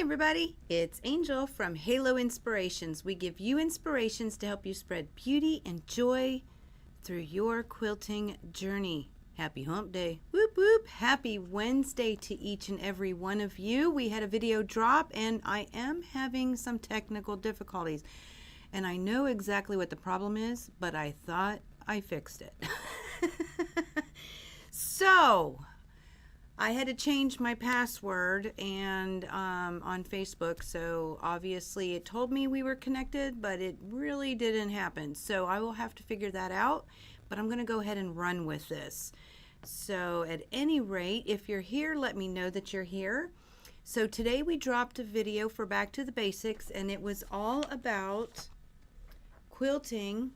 everybody, it's Angel from Halo Inspirations. We give you inspirations to help you spread beauty and joy through your quilting journey. Happy hump day. Whoop whoop. Happy Wednesday to each and every one of you. We had a video drop and I am having some technical difficulties. And I know exactly what the problem is, but I thought I fixed it. So I had to change my password and on Facebook, so obviously it told me we were connected, but it really didn't happen. So I will have to figure that out, but I'm going to go ahead and run with this. So at any rate, if you're here, let me know that you're here. So today we dropped a video for Back to the Basics, and it was all about quilting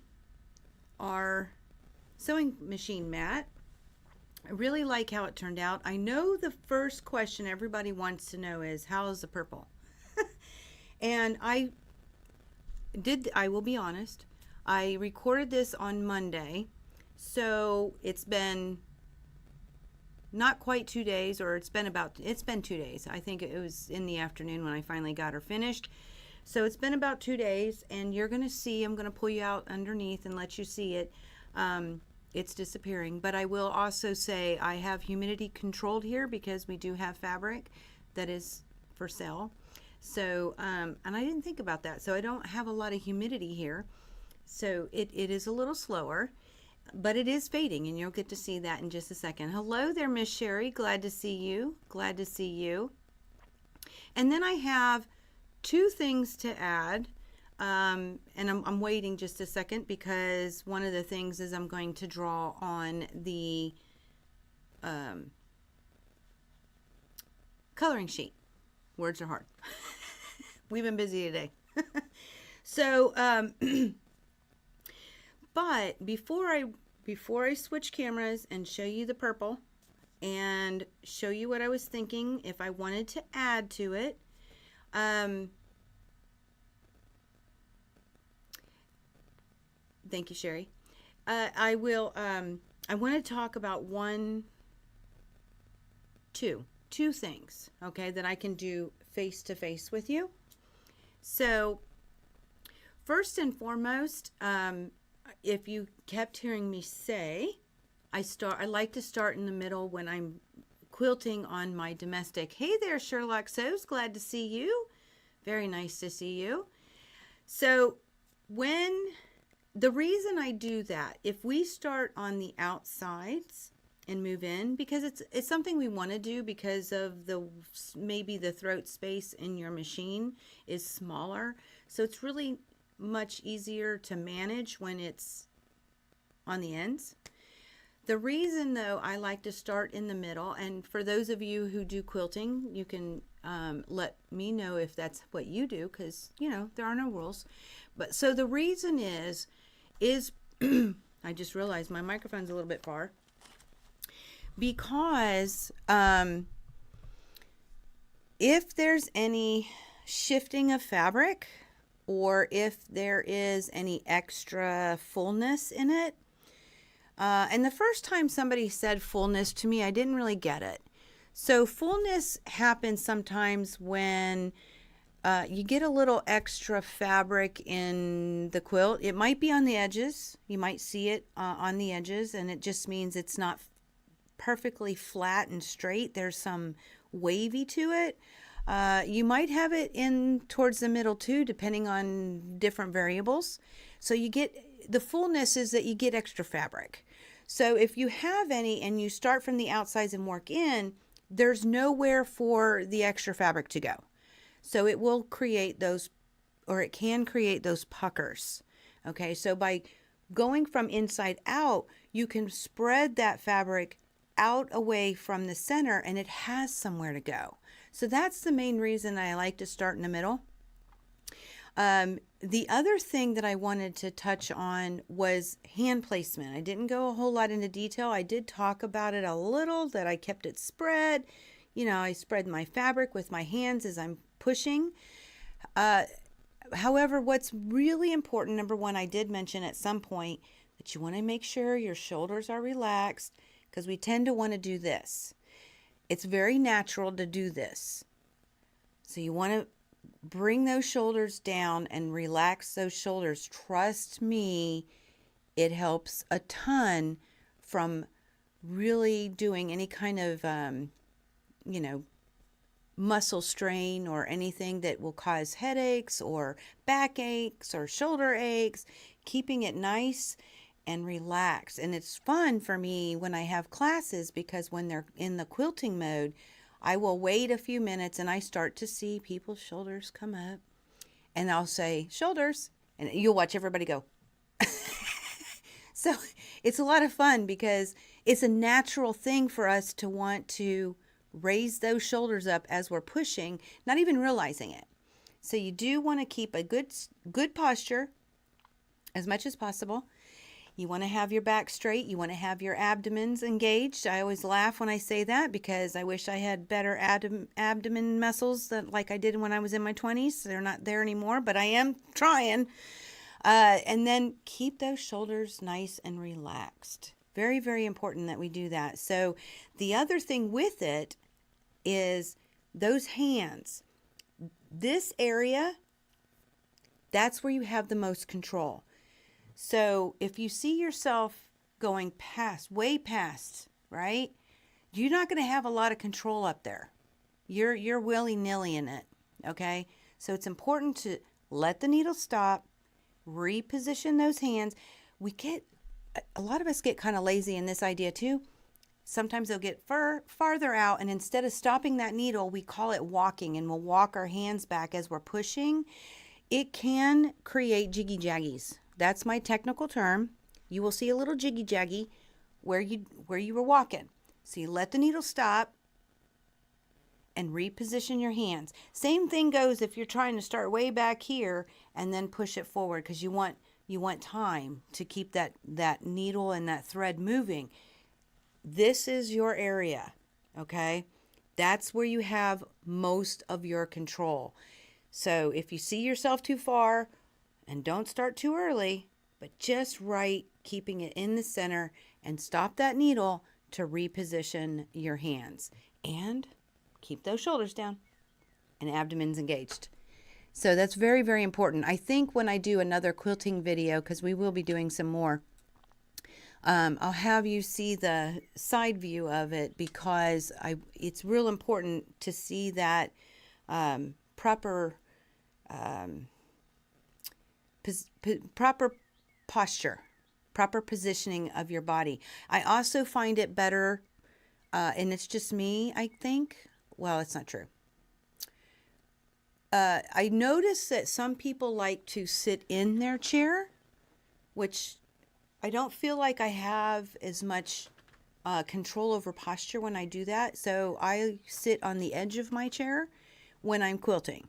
our sewing machine mat. I really like how it turned out. I know the first question everybody wants to know is, how is the purple? And I will be honest, I recorded this on Monday, so it's been not quite 2 days, or it's been 2 days. I think it was in the afternoon when I finally got her finished. So it's been about 2 days, and you're going to see, I'm going to pull you out underneath and let you see it. It's disappearing, but I will also say I have humidity controlled here because we do have fabric that is for sale. So and I didn't think about that, so I don't have a lot of humidity here, so it is a little slower, but it is fading, and you'll get to see that in just a second. Hello there, Miss Sherry, glad to see you. And then I have two things to add. And I'm waiting just a second because one of the things is I'm going to draw on the coloring sheet. Words are hard. We've been busy today. So, but before I switch cameras and show you the purple and show you what I was thinking if I wanted to add to it, thank you, Sherry. I want to talk about two things, okay, that I can do face to face with you. So first and foremost, if you kept hearing me say, I like to start in the middle when I'm quilting on my domestic. Hey there, Sherlock Sews, glad to see you. Very nice to see you. So the reason I do that, if we start on the outsides and move in, because it's something we want to do because of maybe the throat space in your machine is smaller, so it's really much easier to manage when it's on the ends. The reason though I like to start in the middle, and for those of you who do quilting, you can let me know if that's what you do, because you know there are no rules. But so the reason is I just realized my microphone's a little bit far, because if there's any shifting of fabric or if there is any extra fullness in it, and the first time somebody said fullness to me, I didn't really get it. So fullness happens sometimes when you get a little extra fabric in the quilt. It might be on the edges. You might see it on the edges, and it just means it's not perfectly flat and straight. There's some wavy to it. You might have it in towards the middle too, depending on different variables. So you get, the fullness is that you get extra fabric. So if you have any and you start from the outsides and work in, there's nowhere for the extra fabric to go. So it will create those, or it can create those puckers. Okay, so by going from inside out, you can spread that fabric out away from the center, and it has somewhere to go. So that's the main reason I like to start in the middle. The other thing that I wanted to touch on was hand placement. I didn't go a whole lot into detail. I did talk about it a little, that I kept it spread. You know, I spread my fabric with my hands as I'm pushing. However, what's really important, number one, I did mention at some point that you want to make sure your shoulders are relaxed, because we tend to want to do this. It's very natural to do this. So you want to bring those shoulders down and relax those shoulders. Trust me, it helps a ton from really doing any kind of, you know, muscle strain or anything that will cause headaches or backaches or shoulder aches, keeping it nice and relaxed. And it's fun for me when I have classes, because when they're in the quilting mode, I will wait a few minutes and I start to see people's shoulders come up, and I'll say shoulders, and you'll watch everybody go. So it's a lot of fun because it's a natural thing for us to want to raise those shoulders up as we're pushing, not even realizing it. So you do want to keep a good posture as much as possible. You want to have your back straight. You want to have your abdomens engaged. I always laugh when I say that because I wish I had better abdomen muscles like I did when I was in my 20s. They're not there anymore, but I am trying. And then keep those shoulders nice and relaxed. Very, very important that we do that. So the other thing with it is those hands. This area, that's where you have the most control. So if you see yourself going past, way past, right? You're not going to have a lot of control up there. You're willy-nilly in it, okay? So it's important to let the needle stop, reposition those hands. A lot of us get kind of lazy in this idea too. Sometimes they'll get farther out, and instead of stopping that needle, we call it walking, and we'll walk our hands back as we're pushing. It can create jiggy jaggies. That's my technical term. You will see a little jiggy jaggy where you were walking. So you let the needle stop and reposition your hands. Same thing goes if you're trying to start way back here and then push it forward, because you want time to keep that needle and that thread moving. This is your area, okay? That's where you have most of your control. So if you see yourself too far, and don't start too early, but just right, keeping it in the center, and stop that needle to reposition your hands. And keep those shoulders down and abdomens engaged. So that's very, very important. I think when I do another quilting video, because we will be doing some more, I'll have you see the side view of it, because it's real important to see that proper posture, proper positioning of your body. I also find it better, and it's just me, I think. Well, it's not true. I notice that some people like to sit in their chair, which I don't feel like I have as much control over posture when I do that. So I sit on the edge of my chair when I'm quilting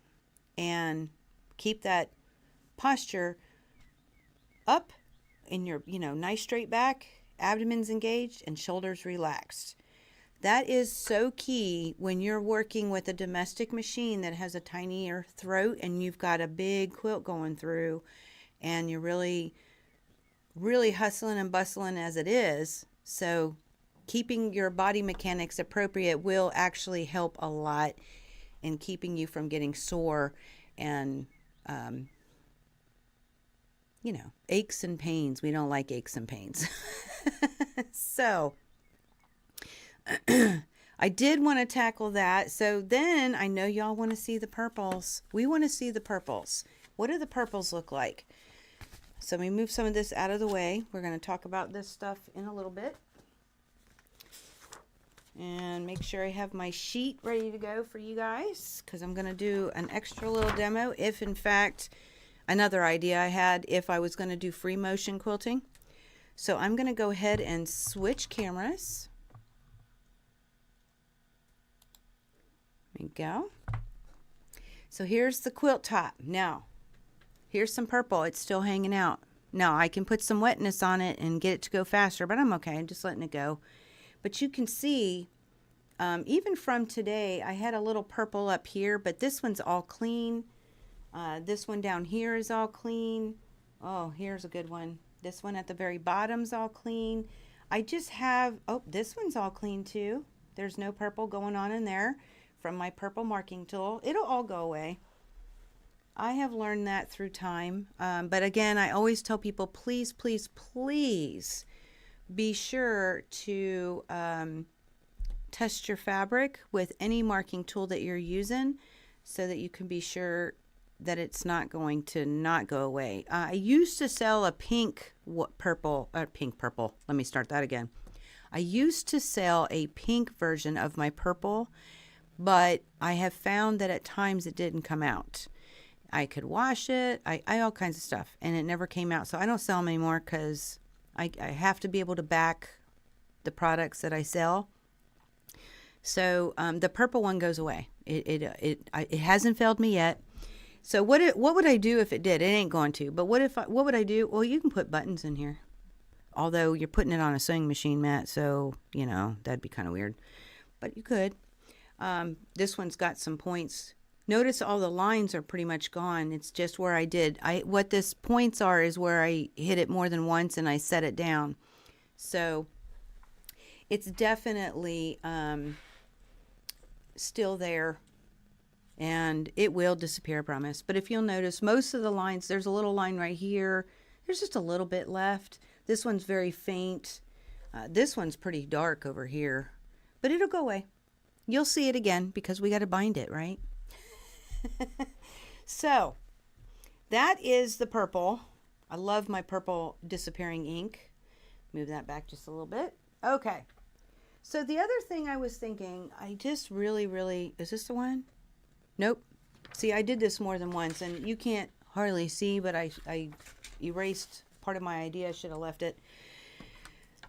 and keep that posture up in your, nice straight back, abdomen's engaged, and shoulders relaxed. That is so key when you're working with a domestic machine that has a tinier throat and you've got a big quilt going through, and you're really, really hustling and bustling as it is. So keeping your body mechanics appropriate will actually help a lot in keeping you from getting sore and aches and pains. We don't like aches and pains. So I did want to tackle that. So then I know y'all want to see the purples. We want to see the purples. What do the purples look like? So let me move some of this out of the way. We're going to talk about this stuff in a little bit. And make sure I have my sheet ready to go for you guys, because I'm going to do an extra little demo. If in fact, another idea I had, if I was going to do free motion quilting. So I'm going to go ahead and switch cameras. There we go. So here's the quilt top. Now, here's some purple. It's still hanging out. Now, I can put some wetness on it and get it to go faster, but I'm okay. I'm just letting it go. But you can see, even from today, I had a little purple up here, but this one's all clean. This one down here is all clean. Oh, here's a good one. This one at the very bottom's all clean. I just have, oh, this one's all clean too. There's no purple going on in there. from my purple marking tool. It'll all go away. I have learned that through time. But again, I always tell people, please, please, please be sure to test your fabric with any marking tool that you're using so that you can be sure that it's not going to not go away. I used to sell a pink purple. Let me start that again. I used to sell a pink version of my purple, but I have found that at times it didn't come out. I could wash it, I all kinds of stuff, and it never came out. So I don't sell them anymore because I have to be able to back the products that I sell. So the purple one goes away. It hasn't failed me yet. So what would I do if it did? It ain't going to. But what would I do? Well, you can put buttons in here. Although you're putting it on a sewing machine mat, so, you know, that'd be kind of weird. But you could. This one's got some points. Notice all the lines are pretty much gone. It's just where I did. What this points are is where I hit it more than once and I set it down. So it's definitely still there. And it will disappear, I promise. But if you'll notice, most of the lines, there's a little line right here. There's just a little bit left. This one's very faint. This one's pretty dark over here. But it'll go away. You'll see it again because we got to bind it, right? So, that is the purple. I love my purple disappearing ink. Move that back just a little bit. Okay. So, the other thing I was thinking, I just really, is this the one? Nope. See, I did this more than once, and you can't hardly see, but I erased part of my idea. I should have left it.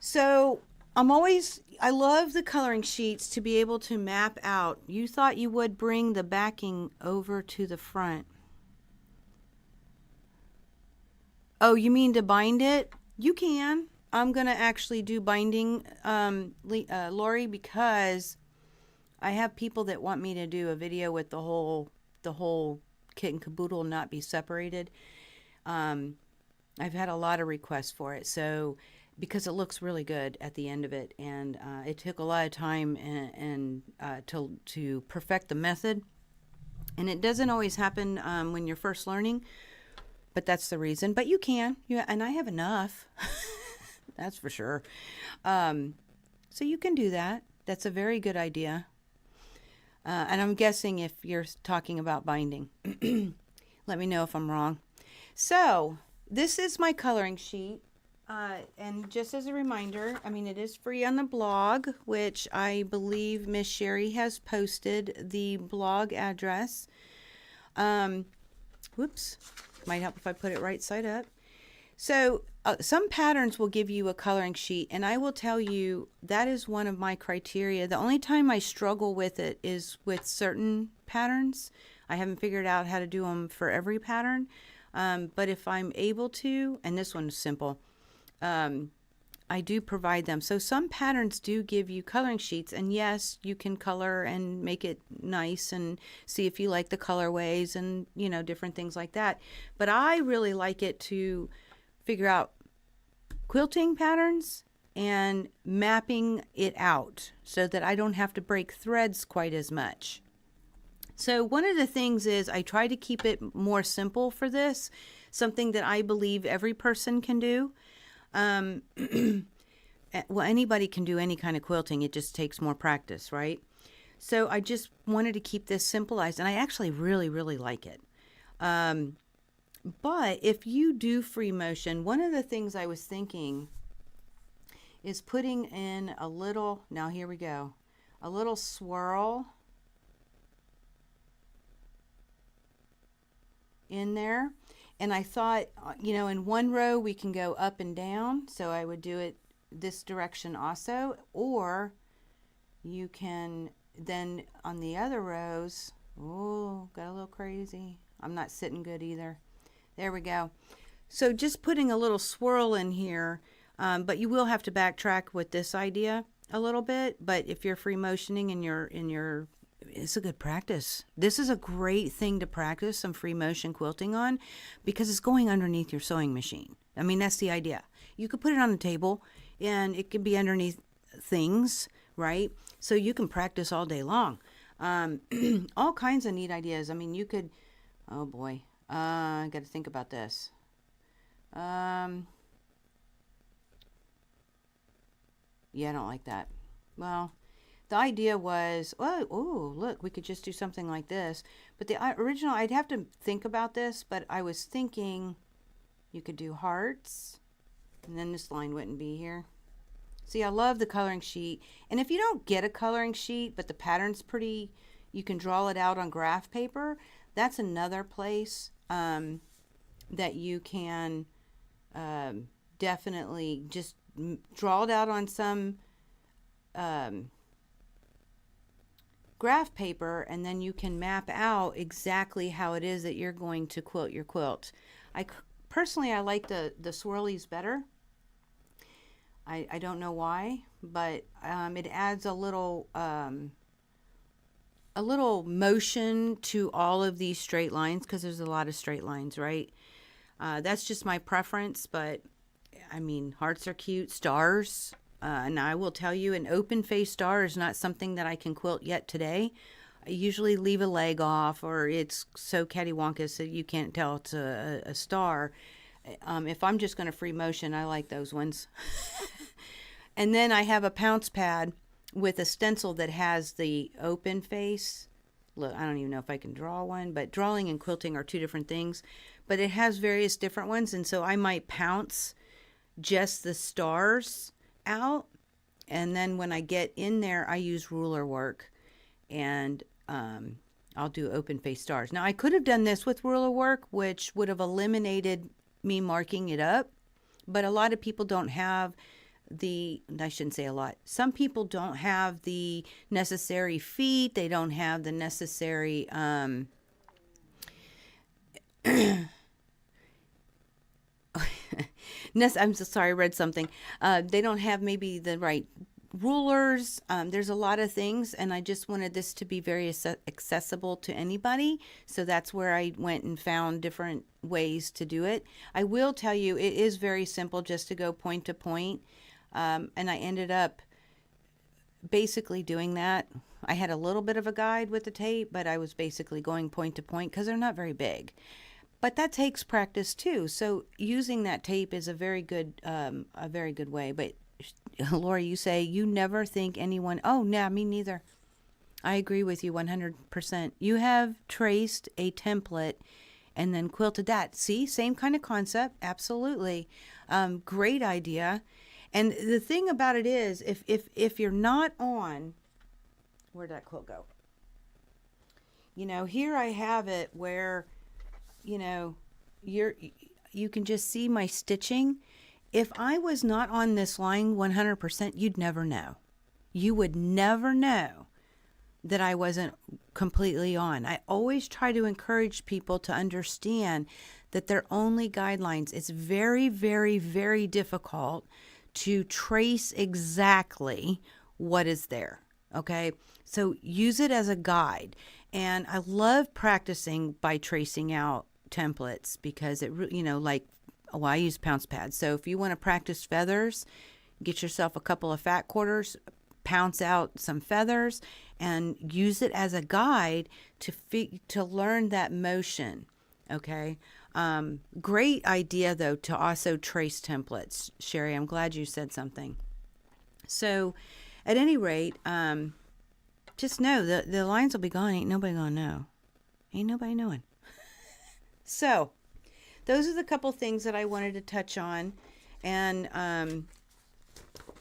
So I love the coloring sheets to be able to map out. You thought you would bring the backing over to the front. Oh, you mean to bind it? You can. I'm going to actually do binding, Lori, because I have people that want me to do a video with the whole kit and caboodle not be separated. I've had a lot of requests for it, so because it looks really good at the end of it, and it took a lot of time and to perfect the method, and it doesn't always happen when you're first learning, but that's the reason. But you can, and I have enough, that's for sure. So you can do that. That's a very good idea. And I'm guessing if you're talking about binding, let me know if I'm wrong. So this is my coloring sheet. And just as a reminder, I mean, it is free on the blog, which I believe Miss Sherry has posted the blog address. Whoops, might help if I put it right side up. So some patterns will give you a coloring sheet, and I will tell you that is one of my criteria. The only time I struggle with it is with certain patterns. I haven't figured out how to do them for every pattern, but if I'm able to, and this one is simple, I do provide them. So some patterns do give you coloring sheets, and yes, you can color and make it nice and see if you like the colorways and, you know, different things like that. But I really like it to figure out quilting patterns and mapping it out so that I don't have to break threads quite as much. So one of the things is I try to keep it more simple for this, something that I believe every person can do. Well, anybody can do any kind of quilting. It just takes more practice, right? So I just wanted to keep this simplified, and I actually really like it. But if you do free motion, one of the things I was thinking is putting in a little, now here we go, a little swirl in there. And I thought, you know, in one row we can go up and down, so I would do it this direction also, or you can then on the other rows, oh, got a little crazy. I'm not sitting good either. There we go. So just putting a little swirl in here, but you will have to backtrack with this idea a little bit. But if you're free motioning and you're it's a good practice. This is a great thing to practice some free motion quilting on because it's going underneath your sewing machine. I mean, that's the idea. You could put it on the table and it could be underneath things, right? So you can practice all day long. All kinds of neat ideas. I mean, you could, oh boy, I got to think about this. Yeah, I don't like that. Well, the idea was, oh, look, we could just do something like this. But the original, I'd have to think about this, but I was thinking you could do hearts, and then this line wouldn't be here. See, I love the coloring sheet. And if you don't get a coloring sheet, but the pattern's pretty, you can draw it out on graph paper. That's another place that you can definitely just draw it out on some graph paper, and then you can map out exactly how it is that you're going to quilt your quilt. Personally, I like the swirlies better. I don't know why, but it adds a little motion to all of these straight lines, because there's a lot of straight lines, right? That's just my preference, but I mean, hearts are cute, stars, and I will tell you, an open face star is not something that I can quilt yet today. I usually leave a leg off, or it's so cattywampus that you can't tell it's a star. If I'm just going to free motion, I like those ones. And then I have a pounce pad with a stencil that has the open face. Look, I don't even know if I can draw one, but drawing and quilting are two different things. But it has various different ones, and so I might pounce just the stars out, and then when I get in there, I use ruler work, and I'll do open face stars. Now, I could have done this with ruler work, which would have eliminated me marking it up, but a lot of people don't have I shouldn't say a lot. Some people don't have the necessary feet. They don't have the necessary, I'm so sorry, I read something. They don't have maybe the right rulers. There's a lot of things, and I just wanted this to be very accessible to anybody. So that's where I went and found different ways to do it. I will tell you, it is very simple just to go point to point. And I ended up basically doing that. I had a little bit of a guide with the tape, but I was basically going point to point because they're not very big. But that takes practice too. So using that tape is a very good way. But Laura, you say you never think anyone, oh, nah, me neither. I agree with you 100%. You have traced a template and then quilted that. See, same kind of concept. Absolutely. Great idea. And the thing about it is, if you're not on, where'd that quilt go? You know, here I have it where, you know, you can just see my stitching. If I was not on this line 100%, you'd never know. You would never know that I wasn't completely on. I always try to encourage people to understand that they're only guidelines. It's very, very, very difficult to trace exactly what is there. Okay, so use it as a guide. And I love practicing by tracing out templates because it, you know, like, well, I use pounce pads. So if you want to practice feathers, get yourself a couple of fat quarters, pounce out some feathers, and use it as a guide to learn that motion. Okay. Great idea, though, to also trace templates. Sherry, I'm glad you said something. So at any rate, just know that the lines will be gone. Ain't nobody gonna know. Ain't nobody knowing. So those are the couple things that I wanted to touch on, and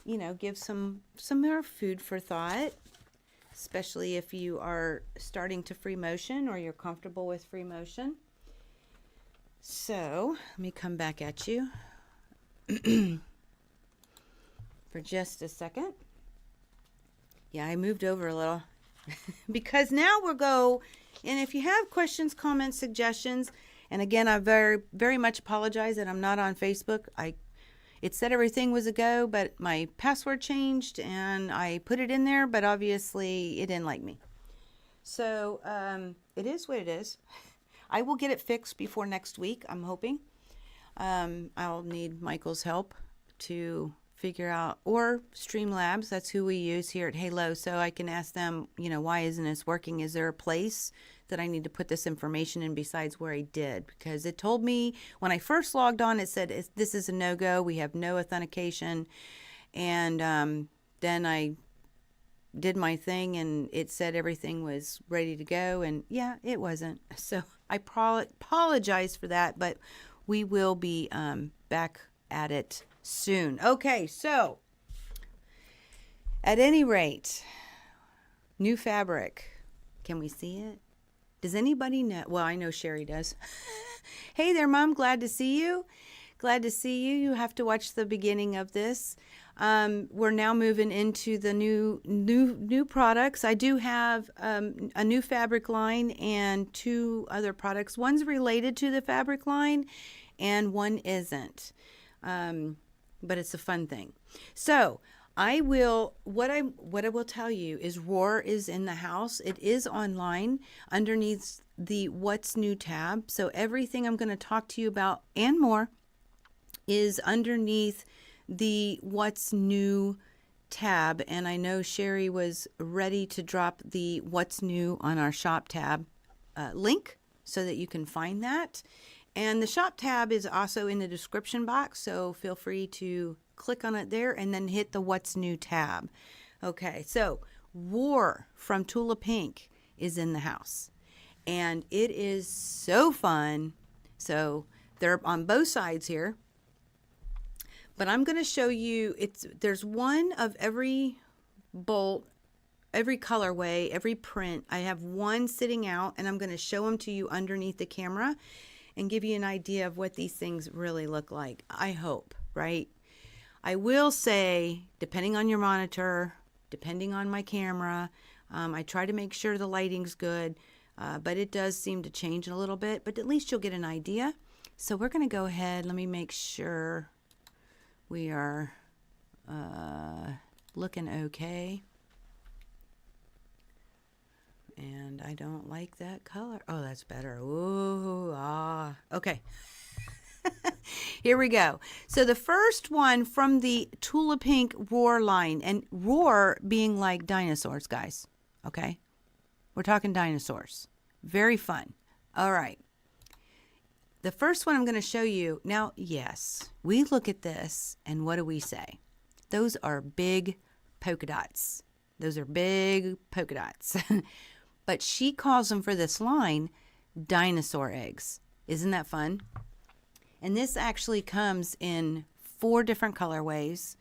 you know, give some more food for thought, especially if you are starting to free motion or you're comfortable with free motion. So let me come back at you for just a second. Yeah, I moved over a little because now we'll go, and if you have questions, comments, suggestions, and again, I very, very much apologize that I'm not on Facebook. It said everything was a go, but my password changed and I put it in there, but obviously it didn't like me. So it is what it is. I will get it fixed before next week, I'm hoping. I'll need Michael's help to figure out, or Streamlabs, that's who we use here at Halo, so I can ask them, you know, why isn't this working? Is there a place that I need to put this information in besides where I did? Because it told me when I first logged on, it said this is a no-go, we have no authentication. And then I did my thing and it said everything was ready to go, and yeah, it wasn't. So I apologize for that, but we will be back at it soon. Okay, so at any rate, new fabric. Can we see it? Does anybody know? Well, I know Sherry does. Hey there, Mom. Glad to see you. Glad to see you. You have to watch the beginning of this. We're now moving into the new products. I do have a new fabric line and 2 other products. One's related to the fabric line and one isn't. But it's a fun thing. So what I will tell you is Roar is in the house. It is online underneath the What's New tab. So everything I'm going to talk to you about and more is underneath the What's New tab. And I know Sherry was ready to drop the What's New on our shop tab link so that you can find that. And the shop tab is also in the description box, so feel free to click on it there and then hit the What's New tab. Okay, so Roar from Tula Pink is in the house. And it is so fun. So they're on both sides here. But I'm going to show you, there's one of every bolt, every colorway, every print. I have one sitting out, and I'm going to show them to you underneath the camera and give you an idea of what these things really look like. I hope, right? I will say, depending on your monitor, depending on my camera, I try to make sure the lighting's good, but it does seem to change a little bit, but at least you'll get an idea. So we're going to go ahead. Let me make sure we are looking okay. And I don't like that color. Oh, that's better. Ooh, ah. Okay. Here we go. So the first one from the Tula Pink Roar line, and Roar being like dinosaurs, guys. Okay? We're talking dinosaurs. Very fun. All right. The first one I'm going to show you. Now, yes, we look at this, and what do we say? Those are big polka dots. Those are big polka dots. But she calls them for this line dinosaur eggs. Isn't that fun? And this actually comes in 4 different colorways.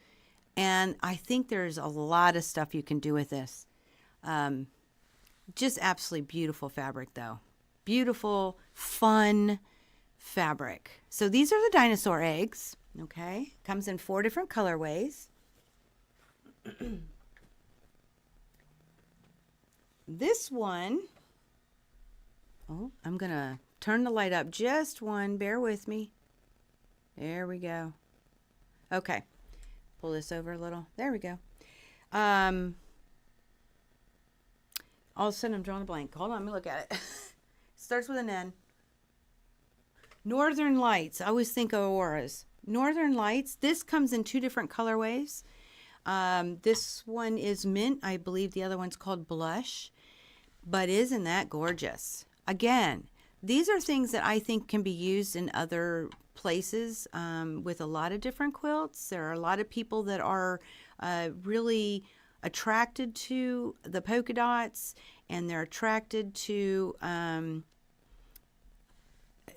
And I think there's a lot of stuff you can do with this. Just absolutely beautiful fabric, though. Beautiful, fun fabric. So these are the dinosaur eggs. Okay. Comes in 4 different colorways. This one, oh, I'm going to turn the light up just one. Bear with me. There we go. Okay. Pull this over a little. There we go. All of a sudden, I'm drawing a blank. Hold on. Let me look at it. Starts with an N. Northern Lights. I always think of auroras. Northern Lights. This comes in 2 different colorways. This one is mint. I believe the other one's called blush. But isn't that gorgeous? Again, these are things that I think can be used in other places with a lot of different quilts. There are a lot of people that are really attracted to the polka dots, and they're attracted to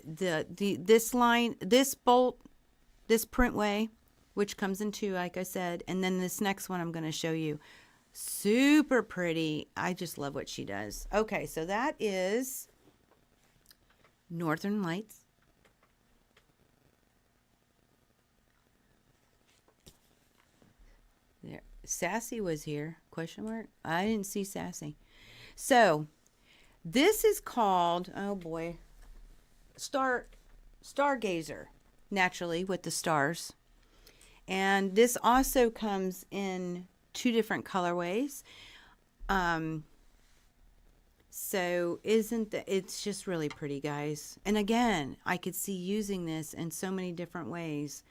this line, this bolt, this print way, which comes in 2, like I said, and then this next one I'm going to show you. Super pretty. I just love what she does. Okay, so that is Northern Lights. There, Sassy was here, question mark. I didn't see Sassy. So this is called, oh boy, Stargazer, naturally with the stars. And this also comes in 2 different colorways. So it's just really pretty, guys. And again, I could see using this in so many different ways.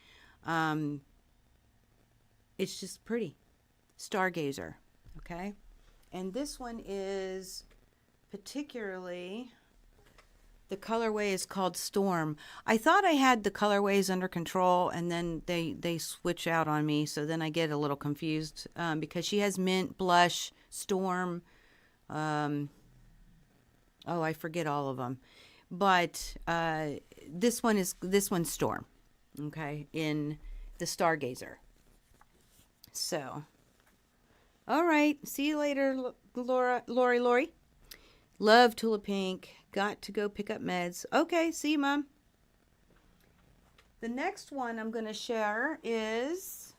It's just pretty. Stargazer, okay? And this one is particularly, the colorway is called Storm. I thought I had the colorways under control, and then they switch out on me, so then I get a little confused because she has mint, blush, Storm. Oh, I forget all of them. But this one's Storm, okay, in the Stargazer. So, all right. See you later, Lori. Love Tulip Pink. Got to go pick up meds. Okay, see you, Mom. The next one I'm going to share is,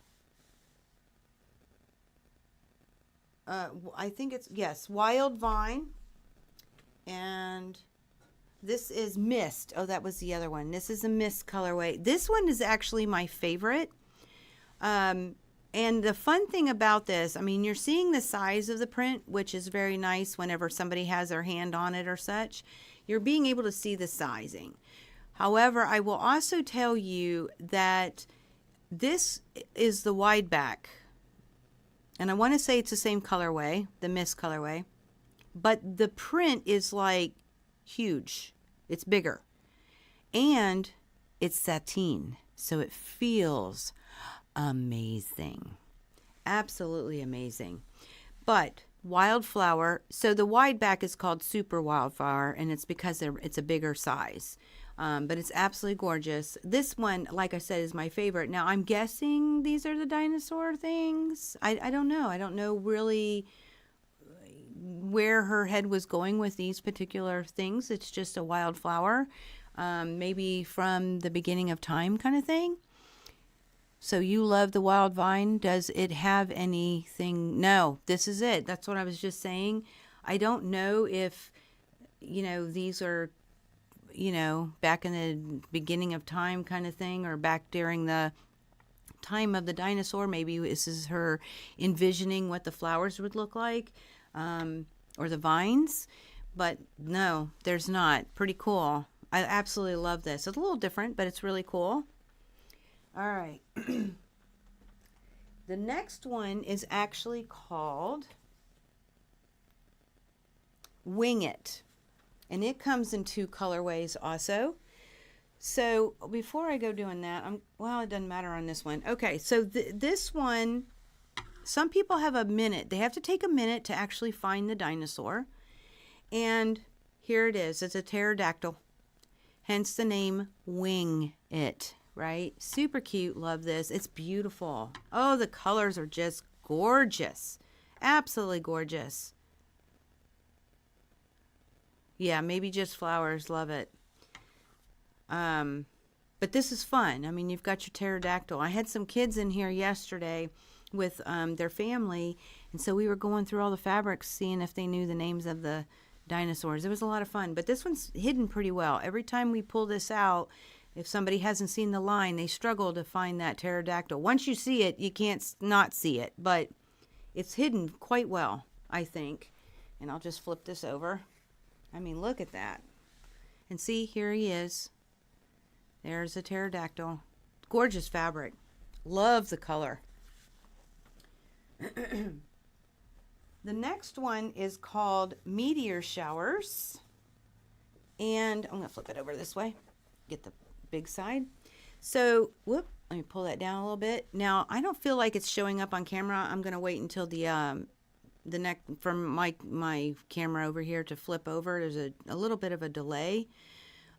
I think it's, yes, Wild Vine. And this is Mist. Oh, that was the other one. This is a Mist colorway. This one is actually my favorite. And the fun thing about this, I mean, you're seeing the size of the print, which is very nice whenever somebody has their hand on it or such. You're being able to see the sizing. However, I will also tell you that this is the wide back. And I want to say it's the same colorway, the Mist colorway. But the print is like huge. It's bigger. And it's sateen. So it feels amazing. Absolutely amazing. But Wildflower, so the wide back is called Super Wildflower, and it's because it's a bigger size. But it's absolutely gorgeous. This one, like I said, is my favorite. Now, I'm guessing these are the dinosaur things. I don't know. I don't know really where her head was going with these particular things. It's just a wildflower. Maybe from the beginning of time kind of thing. So you love the wild vine. Does it have anything? No, this is it. That's what I was just saying. I don't know if, these are, back in the beginning of time kind of thing, or back during the time of the dinosaur. Maybe this is her envisioning what the flowers would look like, or the vines. But no, there's not. Pretty cool. I absolutely love this. It's a little different, but it's really cool. All right. The next one is actually called Wing It. And it comes in two colorways also. So before I go doing that, it doesn't matter on this one. Okay, so this one, some people have a minute. They have to take a minute to actually find the dinosaur. And here it is. It's a pterodactyl. Hence the name Wing It. Right? Super cute. Love this. It's beautiful. Oh, the colors are just gorgeous. Absolutely gorgeous. Yeah, maybe just flowers. Love it. But this is fun. I mean, you've got your pterodactyl. I had some kids in here yesterday with their family, and so we were going through all the fabrics, seeing if they knew the names of the dinosaurs. It was a lot of fun, but this one's hidden pretty well. Every time we pull this out, if somebody hasn't seen the line, they struggle to find that pterodactyl. Once you see it, you can't not see it, but it's hidden quite well, I think. And I'll just flip this over. I mean, look at that. And see, here he is. There's a pterodactyl. Gorgeous fabric. Love the color. The next one is called Meteor Showers. And I'm going to flip it over this way. Get the big side. So, let me pull that down a little bit. Now, I don't feel like it's showing up on camera. I'm going to wait until the neck from my camera over here to flip over. There's a little bit of a delay.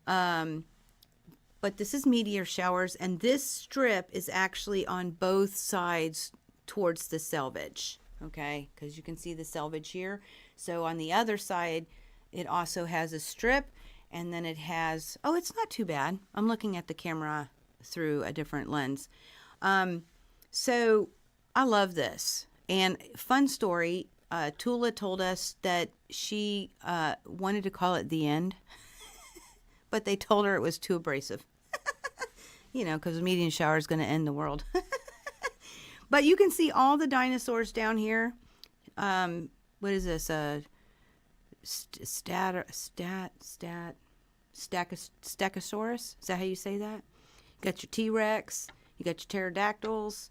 But this is Meteor Showers, and this strip is actually on both sides towards the selvage. Okay, because you can see the selvage here. So on the other side, it also has a strip. And then it has, it's not too bad. I'm looking at the camera through a different lens. So I love this. And fun story, Tula told us that she wanted to call it The End, but they told her it was too abrasive. Because a meteor shower is going to end the world. But you can see all the dinosaurs down here. What is this? Stegosaurus. Is that how you say that? You got your T-Rex. You got your pterodactyls.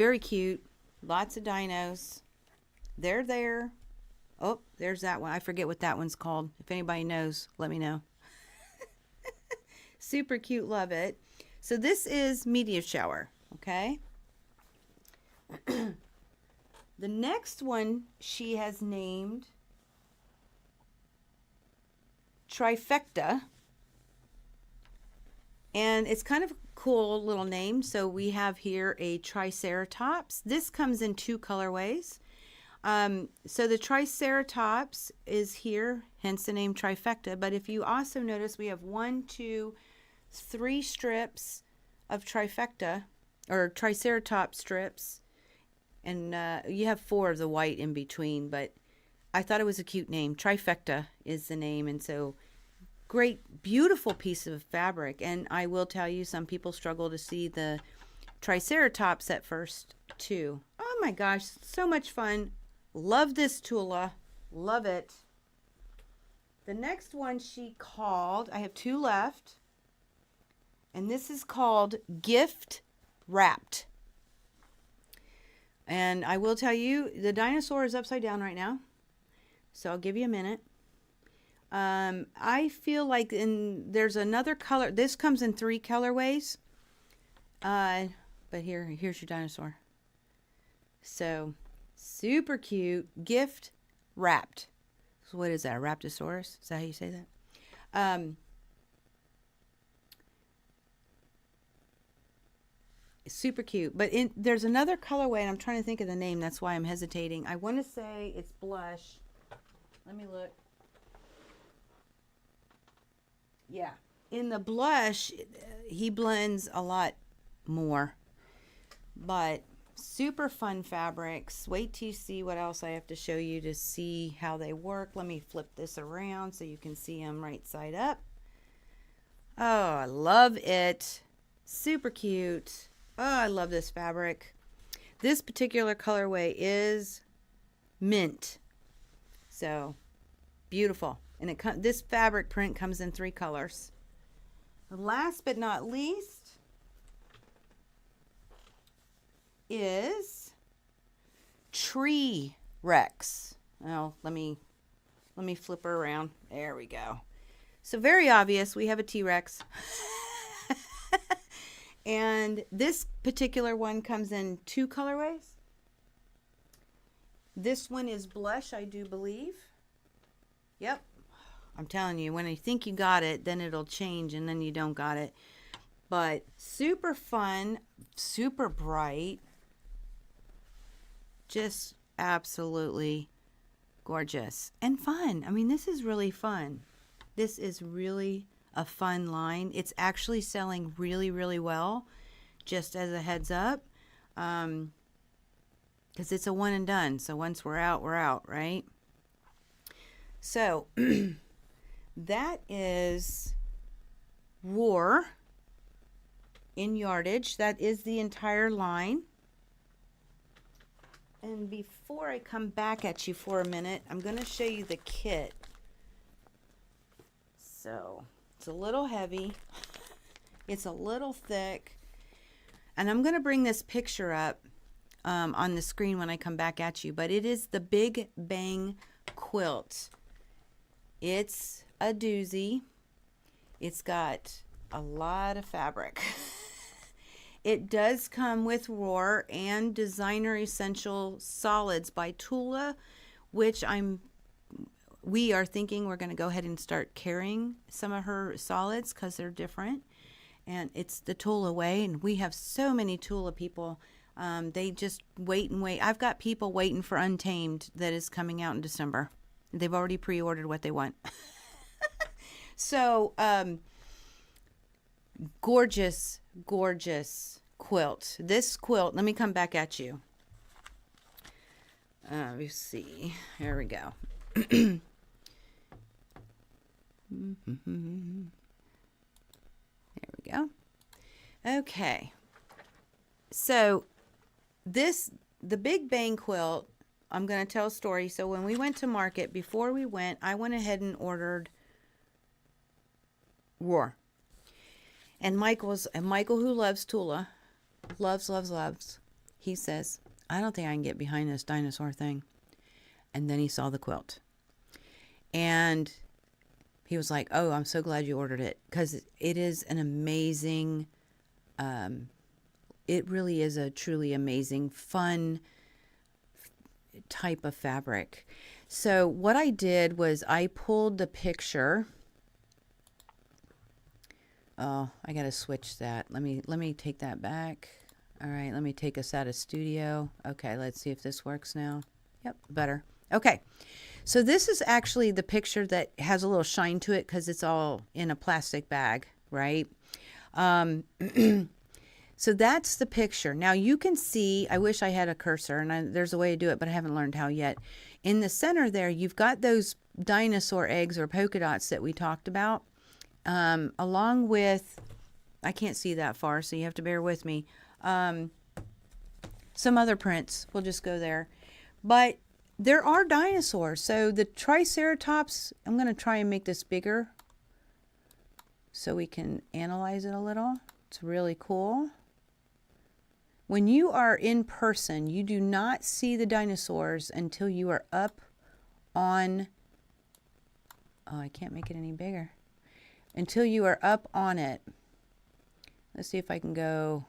Very cute. Lots of dinos. They're there. Oh, there's that one. I forget what that one's called. If anybody knows, let me know. Super cute. Love it. So this is meteor shower. Okay. The next one she has named Trifecta. And it's kind of a cool little name. So we have here a Triceratops. This comes in 2 colorways. So the Triceratops is here, hence the name Trifecta. But if you also notice, we have 1, 2, 3 strips of Trifecta, or Triceratops strips. And you have 4 of the white in between. But I thought it was a cute name. Trifecta is the name. And so great, beautiful piece of fabric. And I will tell you, some people struggle to see the Triceratops at first too. Oh my gosh, so much fun. Love this Tula. Love it. The next one she called, I have 2 left. And this is called Gift Wrapped. And I will tell you, the dinosaur is upside down right now. So I'll give you a minute. I feel like there's another color. This comes in 3 colorways. But here's your dinosaur. So super cute. Gift wrapped. So what is that? A Raptosaurus? Is that how you say that? Super cute. But there's another colorway, and I'm trying to think of the name. That's why I'm hesitating. I want to say it's blush. Let me look. Yeah. In the blush, he blends a lot more. But super fun fabrics. Wait till you see what else I have to show you to see how they work. Let me flip this around so you can see them right side up. Oh, I love it. Super cute. Oh, I love this fabric. This particular colorway is mint. So beautiful. And this fabric print comes in 3 colors. Last but not least is Tree Rex. Oh, let me flip her around. There we go. So very obvious, we have a T-Rex. And this particular one comes in 2 colorways. This one is blush, I do believe. Yep. I'm telling you, when I think you got it, then it'll change and then you don't got it. But super fun, super bright. Just absolutely gorgeous and fun. I mean, this is really fun. This is really a fun line. It's actually selling really, really well, just as a heads up, because it's a one and done. So once we're out, right? So that is Roar in yardage. That is the entire line. And before I come back at you for a minute, I'm going to show you the kit. So it's a little heavy. It's a little thick. And I'm going to bring this picture up on the screen when I come back at you. But it is the Big Bang quilt. It's a doozy. It's got a lot of fabric. It does come with Roar and Designer Essential Solids by Tula, which we are thinking we're going to go ahead and start carrying some of her solids because they're different. And it's the Tula way, and we have so many Tula people. They just wait and wait. I've got people waiting for Untamed that is coming out in December. They've already pre-ordered what they want. So, gorgeous, gorgeous quilt. This quilt, let me come back at you. Let's see. Here we go. There we go. Okay. So, the Big Bang quilt, I'm going to tell a story. So, when we went to market, before we went, I went ahead and ordered Roar. And Michael, who loves Tula, loves, he says, I don't think I can get behind this dinosaur thing. And then he saw the quilt. And he was like, oh, I'm so glad you ordered it, because it is an amazing, it really is a truly amazing, fun type of fabric. So what I did was I pulled the picture. Oh, I got to switch that. Let me take that back. All right, let me take us out of studio. Okay, let's see if this works now. Yep, better. Okay. So this is actually the picture that has a little shine to it because it's all in a plastic bag, right? So that's the picture. Now you can see, I wish I had a cursor, and there's a way to do it, but I haven't learned how yet. In the center there, you've got those dinosaur eggs or polka dots that we talked about, along with, I can't see that far, so you have to bear with me, some other prints. We'll just go there. But there are dinosaurs. So the Triceratops, I'm going to try and make this bigger so we can analyze it a little. It's really cool. When you are in person, you do not see the dinosaurs until you are up on, oh, I can't make it any bigger. Until you are up on it. Let's see if I can go,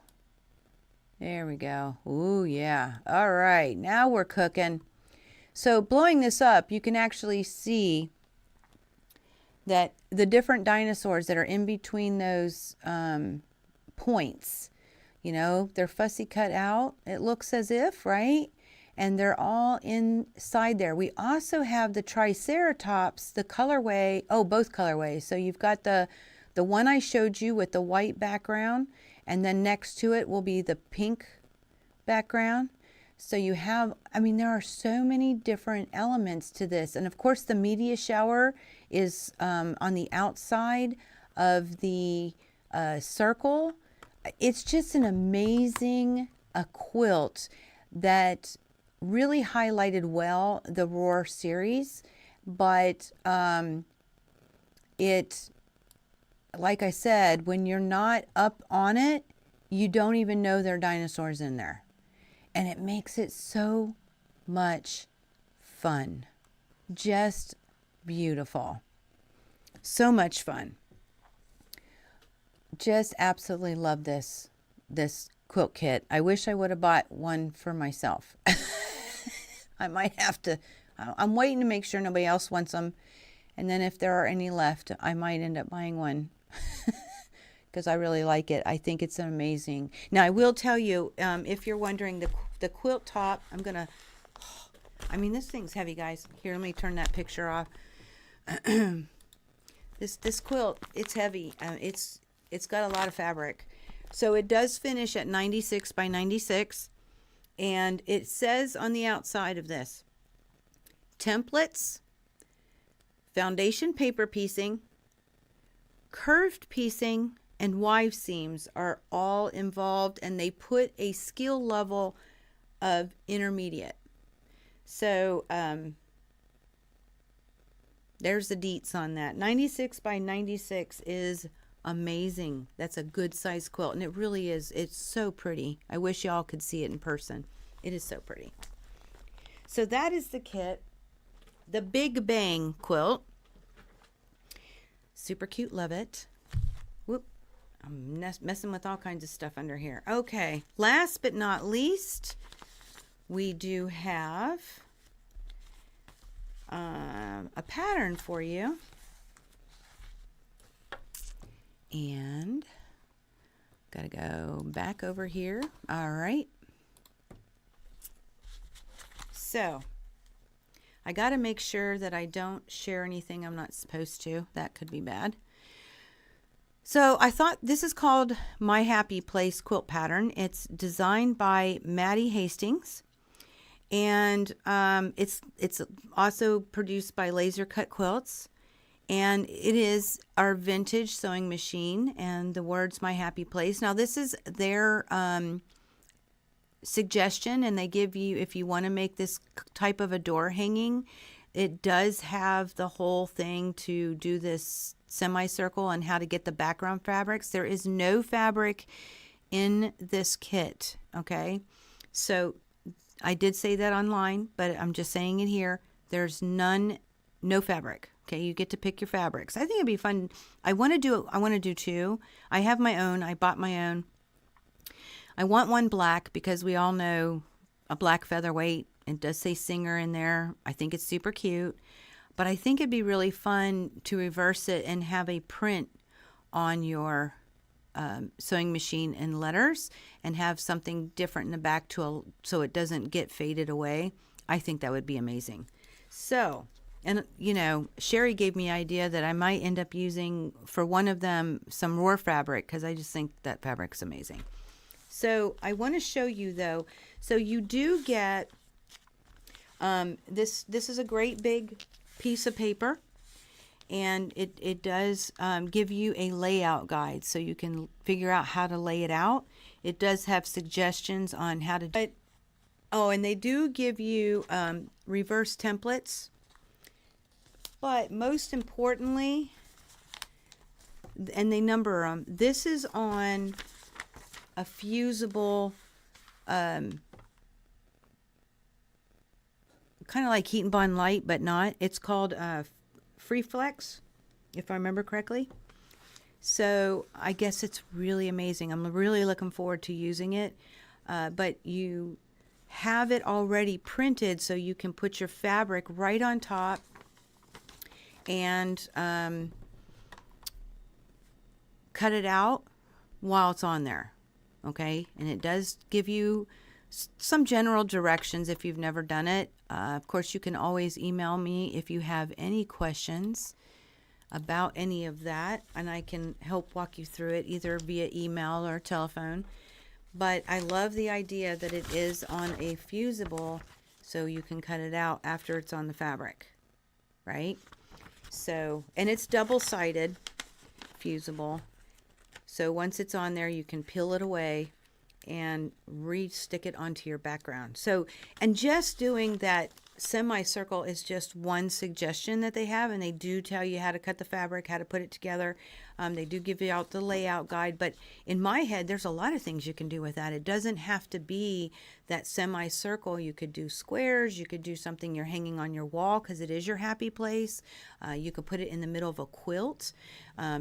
there we go. Ooh, yeah. All right, now we're cooking. So blowing this up, you can actually see that the different dinosaurs that are in between those points, you know, they're fussy cut out. It looks as if, right? And they're all inside there. We also have the Triceratops, the colorway, oh, both colorways. So you've got the one I showed you with the white background, and then next to it will be the pink background. So you have, I mean, there are so many different elements to this. And of course, the media shower is on the outside of the circle. It's just an amazing quilt that really highlighted well the Roar series. But it, like I said, when you're not up on it, you don't even know there are dinosaurs in there. And it makes it so much fun. Just beautiful. So much fun. Just absolutely love this quilt kit. I wish I would have bought one for myself. I might have to. I'm waiting to make sure nobody else wants them. And then if there are any left, I might end up buying one. Because I really like it. I think it's amazing. Now, I will tell you, if you're wondering, the quilt top, I'm going to, I mean, this thing's heavy, guys. Here, let me turn that picture off. This quilt, it's heavy. It's got a lot of fabric. So it does finish at 96 by 96. And it says on the outside of this, templates, foundation paper piecing, curved piecing, and wive seams are all involved, and they put a skill level of intermediate. So there's the deets on that. 96 by 96 is amazing. That's a good size quilt, and it really is. It's so pretty. I wish y'all could see it in person. It is so pretty. So that is the kit, the Big Bang quilt. Super cute, love it. Whoop. I'm messing with all kinds of stuff under here. Okay, last but not least, we do have a pattern for you. And gotta go back over here. All right. So I gotta make sure that I don't share anything I'm not supposed to. That could be bad. So I thought this is called My Happy Place quilt pattern. It's designed by Maddie Hastings, and it's also produced by Laser Cut Quilts, and it is our vintage sewing machine. And the words My Happy Place. Now this is their suggestion, and they give you, if you want to make this type of a door hanging, it does have the whole thing to do this semicircle and how to get the background fabrics. There is no fabric in this kit, okay? So I did say that online, but I'm just saying it here. There's no fabric. Okay, you get to pick your fabrics. I think it'd be fun. I want to do two. I have my own. I bought my own. I want one black because we all know a black featherweight. It does say Singer in there. I think it's super cute. But I think it'd be really fun to reverse it and have a print on your sewing machine in letters and have something different in the back so it doesn't get faded away. I think that would be amazing. So, and you know, Sherry gave me an idea that I might end up using for one of them some raw fabric because I just think that fabric's amazing. So I want to show you though. So you do get this is a great big piece of paper, and it does give you a layout guide so you can figure out how to lay it out. It does have suggestions on how to do it. Oh, and they do give you reverse templates, but most importantly, and they number them, this is on a fusible kind of like Heat and Bond Light, but not. It's called Free Flex, if I remember correctly. So I guess it's really amazing. I'm really looking forward to using it. But you have it already printed so you can put your fabric right on top and cut it out while it's on there. Okay, and it does give you some general directions if you've never done it. Of course, you can always email me if you have any questions about any of that, and I can help walk you through it either via email or telephone. But I love the idea that it is on a fusible so you can cut it out after it's on the fabric, right? So, and it's double-sided fusible. So once it's on there, you can peel it away and re-stick it onto your background. So, and just doing that semicircle is just one suggestion that they have, and they do tell you how to cut the fabric, how to put it together. They do give you out the layout guide, but in my head, there's a lot of things you can do with that. It doesn't have to be that semicircle. You could do squares. You could do something you're hanging on your wall because it is your happy place. You could put it in the middle of a quilt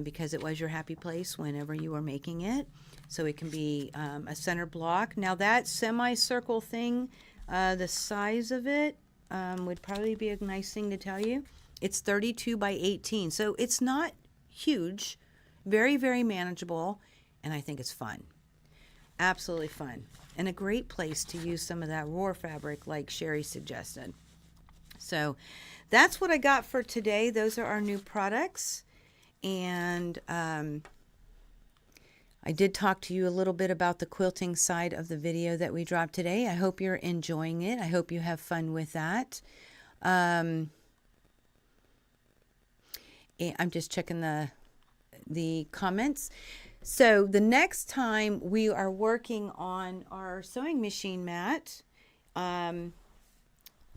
because it was your happy place whenever you were making it. So it can be a center block. Now that semicircle thing, the size of it would probably be a nice thing to tell you. It's 32 by 18, so it's not huge, very, very manageable, and I think it's fun. Absolutely fun. And a great place to use some of that raw fabric like Sherry suggested. So that's what I got for today. Those are our new products. And I did talk to you a little bit about the quilting side of the video that we dropped today. I hope you're enjoying it. I hope you have fun with that. I'm just checking the comments. So the next time we are working on our sewing machine mat,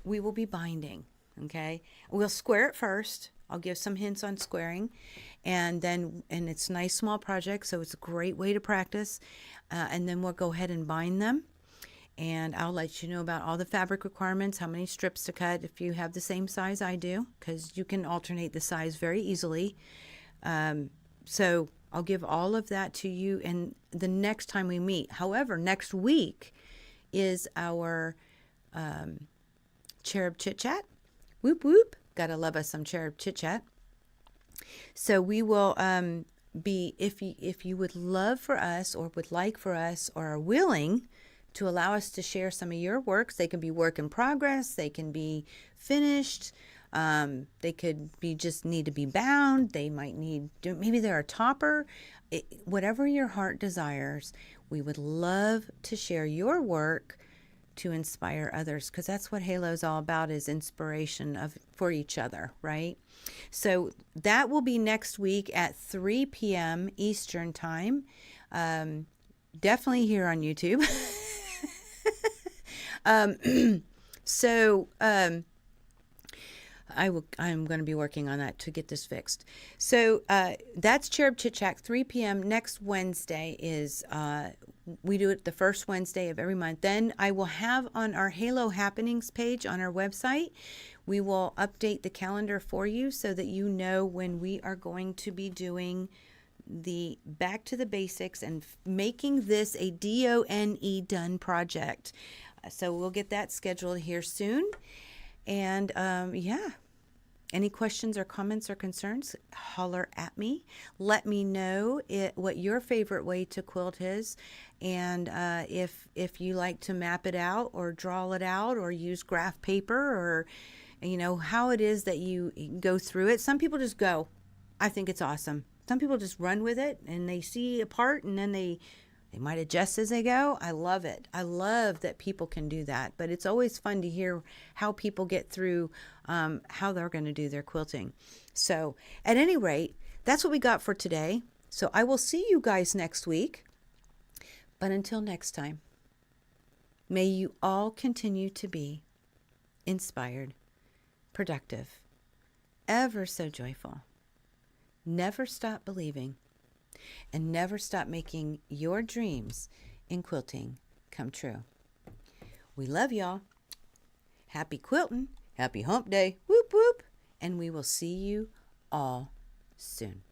we will be binding. Okay, we'll square it first. I'll give some hints on squaring, and it's a nice small project, so it's a great way to practice. And then we'll go ahead and bind them, and I'll let you know about all the fabric requirements, how many strips to cut if you have the same size I do, because you can alternate the size very easily. So I'll give all of that to you and the next time we meet. However, next week is our cherub chit chat. Whoop whoop. Gotta love us some cherub chit chat. So we will be, if you would love for us or would like for us or are willing to allow us to share some of your works. They can be work in progress. They can be finished. They could be just need to be bound. They might need, maybe they're a topper. Whatever your heart desires, we would love to share your work to inspire others, because that's what Halo is all about, is inspiration for each other, right? So that will be next week at 3 p.m. Eastern time. Definitely here on YouTube. I'm going to be working on that to get this fixed. So that's Cherub Chit Chat. 3 p.m. next Wednesday is we do it the first Wednesday of every month. Then I will have on our Halo Happenings page on our website, we will update the calendar for you so that you know when we are going to be doing the back to the basics and making this a done project. So we'll get that scheduled here soon. And yeah, any questions or comments or concerns, holler at me. Let me know what your favorite way to quilt is, and if you like to map it out or draw it out or use graph paper, or how it is that you go through it. Some people just go. I think it's awesome. Some people just run with it and they see a part and then they might adjust as they go. I love it. I love that people can do that. But it's always fun to hear how people get through how they're going to do their quilting. So at any rate, that's what we got for today. So I will see you guys next week. But until next time, may you all continue to be inspired, productive, ever so joyful. Never stop believing, and never stop making your dreams in quilting come true. We love y'all. Happy quilting. Happy hump day. Whoop, whoop. And we will see you all soon.